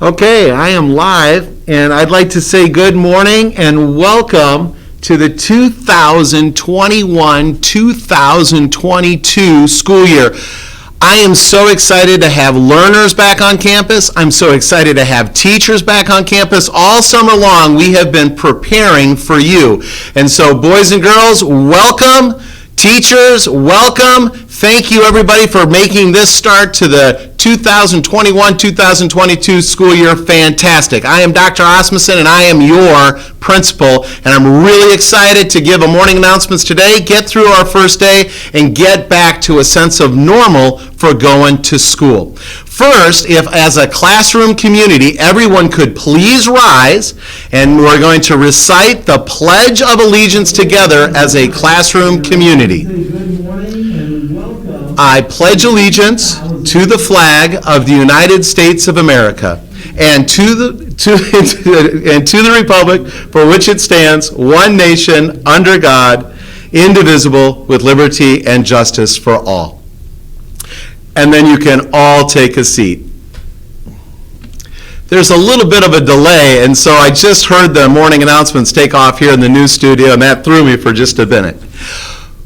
Okay, I am live, and I'd like to say good morning and welcome to the 2021-2022 school year. I am so excited to have learners back on campus. I'm so excited to have teachers back on campus. All summer long, we have been preparing for you. And so, boys and girls, welcome. Teachers, welcome. Thank you, everybody, for making this start to the 2021-2022 school year fantastic. I am Dr. Osmussen, and I am your principal, and I'm really excited to give a morning announcements today, get through our first day, and get back to a sense of normal for going to school. First, if as a classroom community, everyone could please rise, and we're going to recite the Pledge of Allegiance together as a classroom community. Good morning and welcome. I pledge allegiance to the flag of the United States of America and to the republic for which it stands, one nation, under God, indivisible, with liberty and justice for all. And then you can all take a seat. There's a little bit of a delay, and so I just heard the morning announcements take off here in the news studio, and that threw me for just a minute.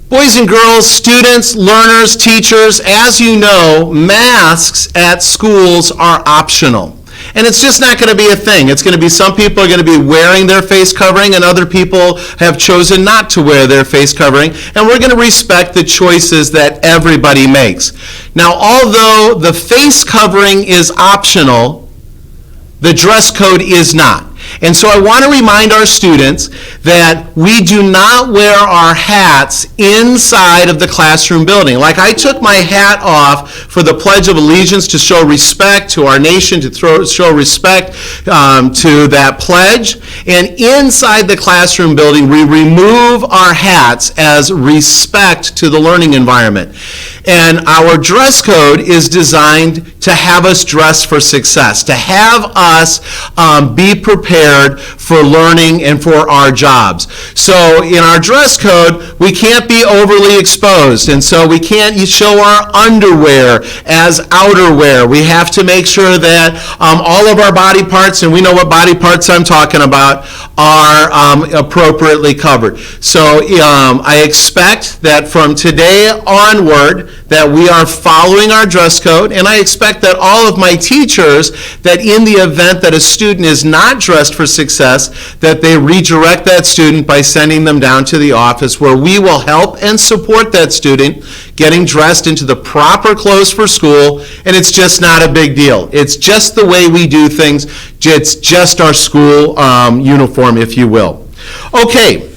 Boys and girls, students, learners, teachers, as you know, masks at schools are optional. And it's just not going to be a thing. It's going to be some people are going to be wearing their face covering and other people have chosen not to wear their face covering. And we're going to respect the choices that everybody makes. Now, although the face covering is optional, the dress code is not. And so I want to remind our students that we do not wear our hats inside of the classroom building. Like I took my hat off for the Pledge of Allegiance to show respect to our nation, to show respect to that pledge. And inside the classroom building, we remove our hats as respect to the learning environment. And our dress code is designed to have us dress for success, to have us be prepared for learning and for our jobs. So in our dress code, we can't be overly exposed, and so we can't show our underwear as outerwear. We have to make sure that all of our body parts, and we know what body parts I'm talking about, are appropriately covered. So I expect that from today onward that we are following our dress code, and I expect that all of my teachers, that in the event that a student is not dressed for success, that they redirect that student by sending them down to the office where we will help and support that student getting dressed into the proper clothes for school, and it's just not a big deal. It's just the way we do things. It's just our school uniform, if you will. Okay.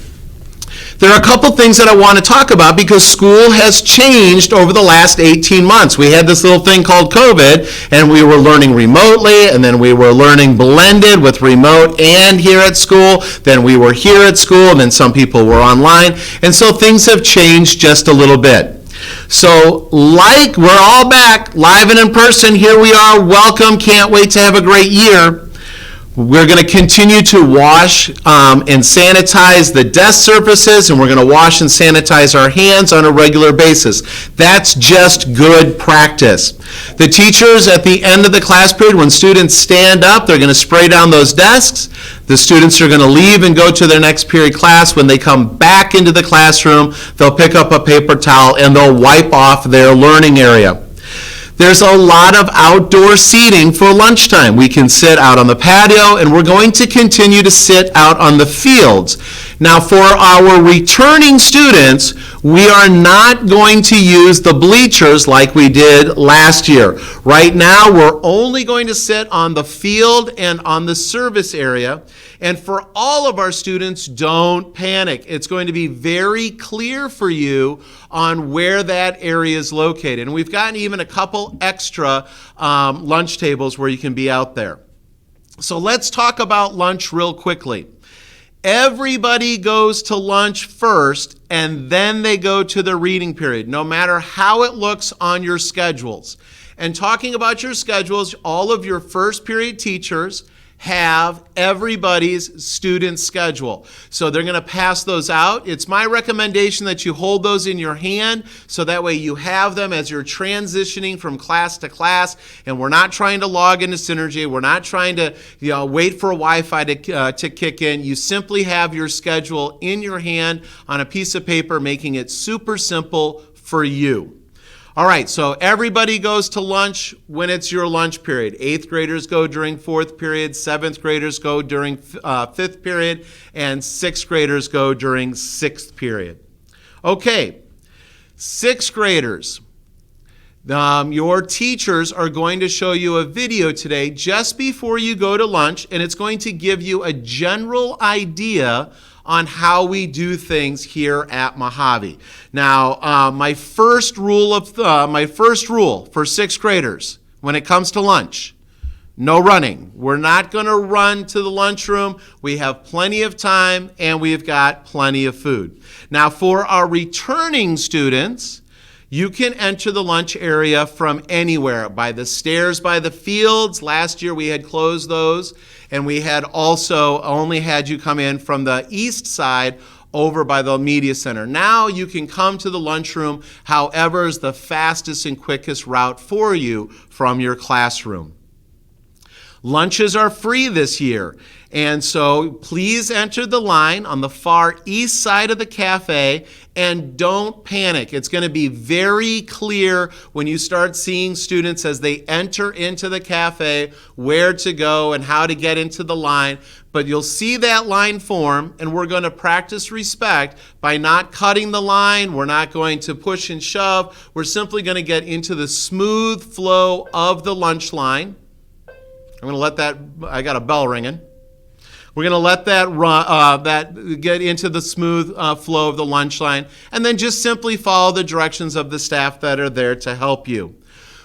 There are a couple things that I want to talk about because school has changed over the last 18 months. We had this little thing called COVID, and we were learning remotely, and then we were learning blended with remote and here at school. Then we were here at school, and then some people were online. And so things have changed just a little bit. So like we're all back, live and in person, here we are. Welcome. Can't wait to have a great year. We're going to continue to wash and sanitize the desk surfaces, and we're going to wash and sanitize our hands on a regular basis. That's just good practice. The teachers at the end of the class period, when students stand up, they're going to spray down those desks. The students are going to leave and go to their next period class. When they come back into the classroom, they'll pick up a paper towel and they'll wipe off their learning area. There's a lot of outdoor seating for lunchtime. We can sit out on the patio, and we're going to continue to sit out on the fields. Now, for our returning students, we are not going to use the bleachers like we did last year. Right now, we're only going to sit on the field and on the service area. And for all of our students, don't panic. It's going to be very clear for you on where that area is located. And we've gotten even a couple extra lunch tables where you can be out there. So let's talk about lunch real quickly. Everybody goes to lunch first, and then they go to the reading period, no matter how it looks on your schedules. And talking about your schedules, all of your first period teachers have everybody's student schedule. So they're going to pass those out. It's my recommendation that you hold those in your hand so that way you have them as you're transitioning from class to class, and we're not trying to log into Synergy. We're not trying to wait for Wi-Fi to kick in. You simply have your schedule in your hand on a piece of paper, making it super simple for you. All right, so everybody goes to lunch when it's your lunch period. 8th graders go during 4th period, 7th graders go during 5th period, and 6th graders go during 6th period. Okay, 6th graders. Your teachers are going to show you a video today just before you go to lunch, and it's going to give you a general idea on how we do things here at Mojave. Now, my first rule for 6th graders when it comes to lunch: no running. We're not going to run to the lunchroom. We have plenty of time and we've got plenty of food. Now, for our returning students, you can enter the lunch area from anywhere, by the stairs, by the fields. Last year we had closed those, and we had also only had you come in from the east side over by the media center. Now you can come to the lunchroom however is the fastest and quickest route for you from your classroom. Lunches are free this year, and so please enter the line on the far east side of the cafe, and don't panic. It's going to be very clear when you start seeing students as they enter into the cafe where to go and how to get into the line. But you'll see that line form, and we're going to practice respect by not cutting the line. We're not going to push and shove. We're simply going to get into the smooth flow of the lunch line. I'm going to let that, I got a bell ringing. We're going to let that run, get into the smooth flow of the lunch line, and then just simply follow the directions of the staff that are there to help you.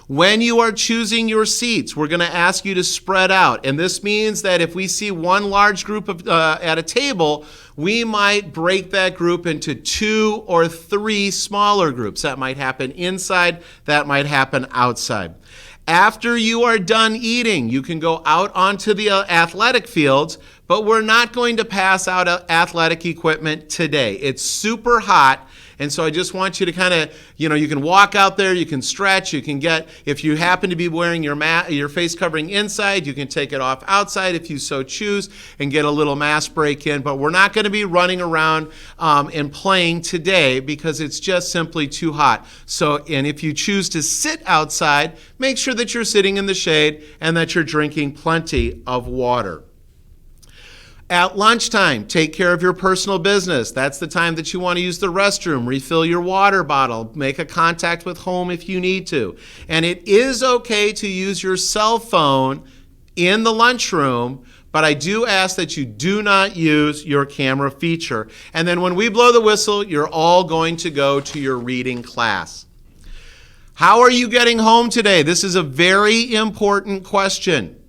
When you are choosing your seats, we're going to ask you to spread out, and this means that if we see one large group at a table, we might break that group into 2 or 3 smaller groups. That might happen inside, that might happen outside. After you are done eating, you can go out onto the athletic fields, but we're not going to pass out athletic equipment today. It's super hot, and so I just want you to kind of, you can walk out there, you can stretch, you can get, if you happen to be wearing your face covering inside, you can take it off outside if you so choose and get a little mask break in, but we're not going to be running around and playing today because it's just simply too hot. So, and if you choose to sit outside, make sure that you're sitting in the shade and that you're drinking plenty of water. At lunchtime, take care of your personal business. That's the time that you want to use the restroom, refill your water bottle, make a contact with home if you need to. And it is okay to use your cell phone in the lunchroom, but I do ask that you do not use your camera feature. And then when we blow the whistle, you're all going to go to your reading class. How are you getting home today? This is a very important question.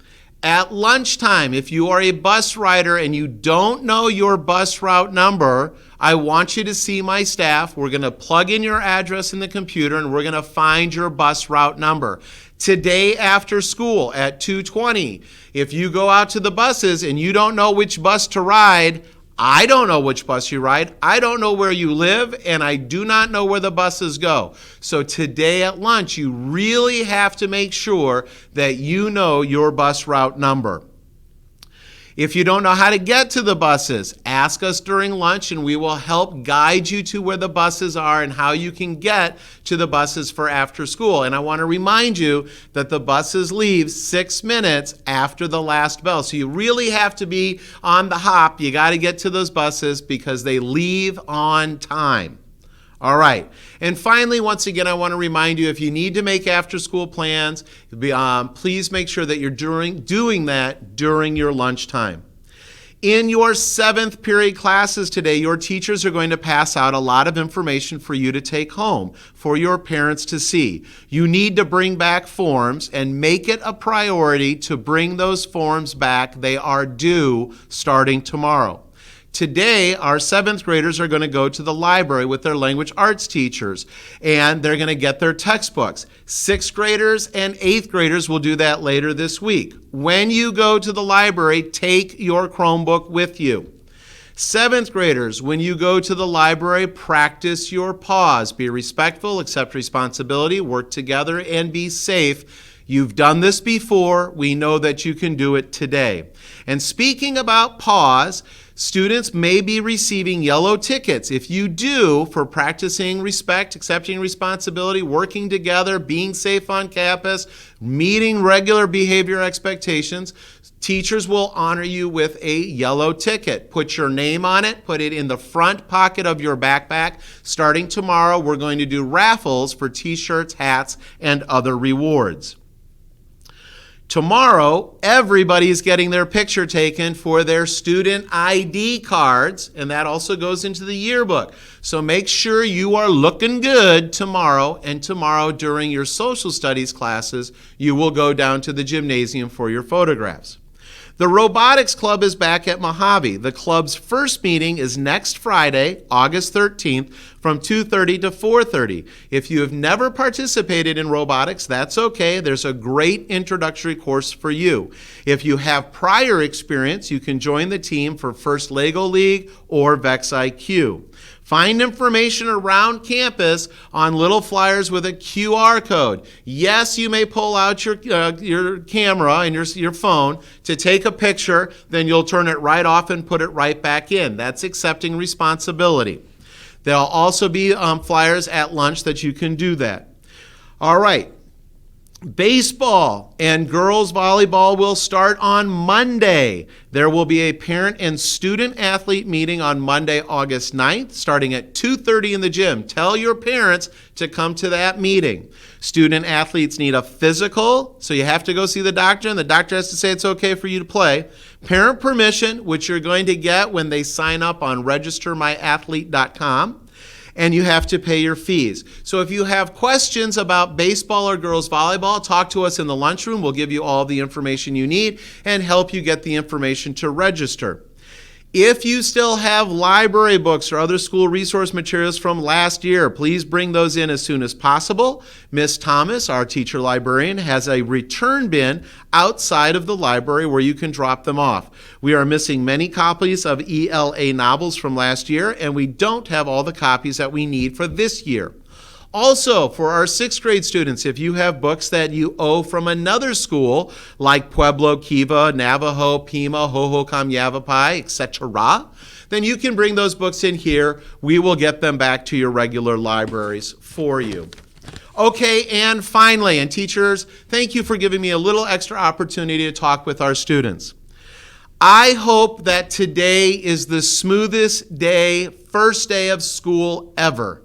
At lunchtime, if you are a bus rider and you don't know your bus route number, I want you to see my staff. We're going to plug in your address in the computer and we're going to find your bus route number. Today after school at 2:20, if you go out to the buses and you don't know which bus to ride, I don't know which bus you ride, I don't know where you live, and I do not know where the buses go. So today at lunch, you really have to make sure that you know your bus route number. If you don't know how to get to the buses, ask us during lunch and we will help guide you to where the buses are and how you can get to the buses for after school. And I want to remind you that the buses leave 6 minutes after the last bell. So you really have to be on the hop. You got to get to those buses because they leave on time. All right. And finally, once again, I want to remind you, if you need to make after-school plans, please make sure that you're doing that during your lunchtime. In your 7th period classes today, your teachers are going to pass out a lot of information for you to take home, for your parents to see. You need to bring back forms and make it a priority to bring those forms back. They are due starting tomorrow. Today, our 7th graders are going to go to the library with their language arts teachers, and they're going to get their textbooks. 6th graders and 8th graders will do that later this week. When you go to the library, take your Chromebook with you. 7th graders, when you go to the library, practice your pause. Be respectful, accept responsibility, work together, and be safe. You've done this before. We know that you can do it today. And speaking about pause, students may be receiving yellow tickets. If you do, for practicing respect, accepting responsibility, working together, being safe on campus, meeting regular behavior expectations, teachers will honor you with a yellow ticket. Put your name on it, put it in the front pocket of your backpack. Starting tomorrow, we're going to do raffles for t-shirts, hats, and other rewards. Tomorrow, everybody's getting their picture taken for their student ID cards, and that also goes into the yearbook. So make sure you are looking good tomorrow, and tomorrow during your social studies classes, you will go down to the gymnasium for your photographs. The Robotics Club is back at Mojave. The club's first meeting is next Friday, August 13th, from 2:30 to 4:30. If you have never participated in robotics, that's okay. There's a great introductory course for you. If you have prior experience, you can join the team for First Lego League or VEX IQ. Find information around campus on little flyers with a QR code. Yes, you may pull out your camera and your phone to take a picture, then you'll turn it right off and put it right back in. That's accepting responsibility. There'll also be flyers at lunch that you can do that. All right. Baseball and girls volleyball will start on Monday. There will be a parent and student athlete meeting on Monday, August 9th, starting at 2:30 in the gym. Tell your parents to come to that meeting. Student athletes need a physical, so you have to go see the doctor, and the doctor has to say it's okay for you to play. Parent permission, which you're going to get when they sign up on registermyathlete.com. And you have to pay your fees. So if you have questions about baseball or girls volleyball, talk to us in the lunchroom. We'll give you all the information you need and help you get the information to register. If you still have library books or other school resource materials from last year, please bring those in as soon as possible. Miss Thomas, our teacher librarian, has a return bin outside of the library where you can drop them off. We are missing many copies of ELA novels from last year, and we don't have all the copies that we need for this year. Also, for our 6th grade students, if you have books that you owe from another school, like Pueblo, Kiva, Navajo, Pima, Hohokam, Yavapai, etc., then you can bring those books in here. We will get them back to your regular libraries for you. Okay, and finally, and teachers, thank you for giving me a little extra opportunity to talk with our students. I hope that today is the smoothest day, first day of school ever.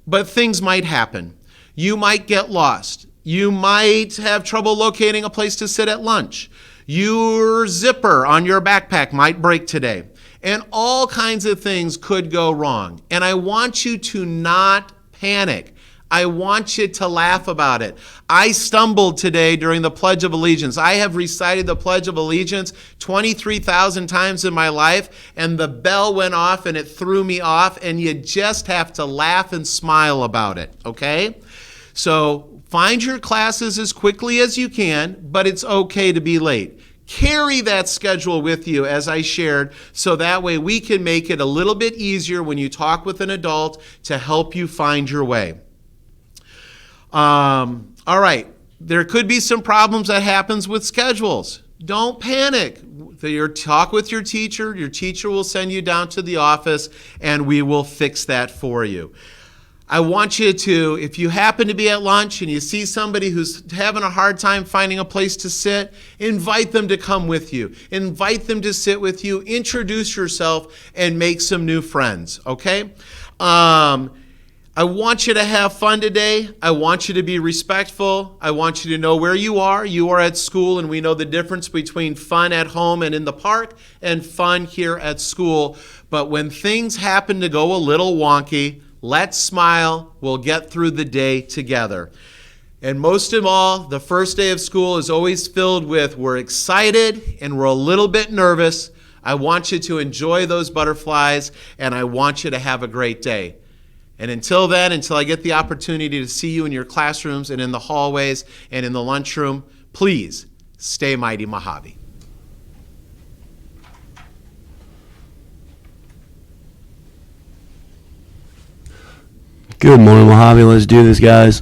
But things might happen. You might get lost. You might have trouble locating a place to sit at lunch. Your zipper on your backpack might break today. And all kinds of things could go wrong. And I want you to not panic. I want you to laugh about it. I stumbled today during the Pledge of Allegiance. I have recited the Pledge of Allegiance 23,000 times in my life, and the bell went off and it threw me off, and you just have to laugh and smile about it, okay? So find your classes as quickly as you can, but it's okay to be late. Carry that schedule with you, as I shared, so that way we can make it a little bit easier when you talk with an adult to help you find your way. All right, there could be some problems that happens with schedules. Don't panic. Talk with your teacher. Your teacher will send you down to the office, and we will fix that for you. I want you to, if you happen to be at lunch and you see somebody who's having a hard time finding a place to sit, invite them to come with you. Invite them to sit with you. Introduce yourself and make some new friends, okay? I want you to have fun today. I want you to be respectful. I want you to know where you are. You are at school, and we know the difference between fun at home and in the park and fun here at school. But when things happen to go a little wonky, let's smile. We'll get through the day together. And most of all, the first day of school is always filled with we're excited and we're a little bit nervous, I want you to enjoy those butterflies, and I want you to have a great day. And until then, until I get the opportunity to see you in your classrooms and in the hallways and in the lunchroom, please stay mighty Mojave. Good morning, Mojave. Let's do this, guys.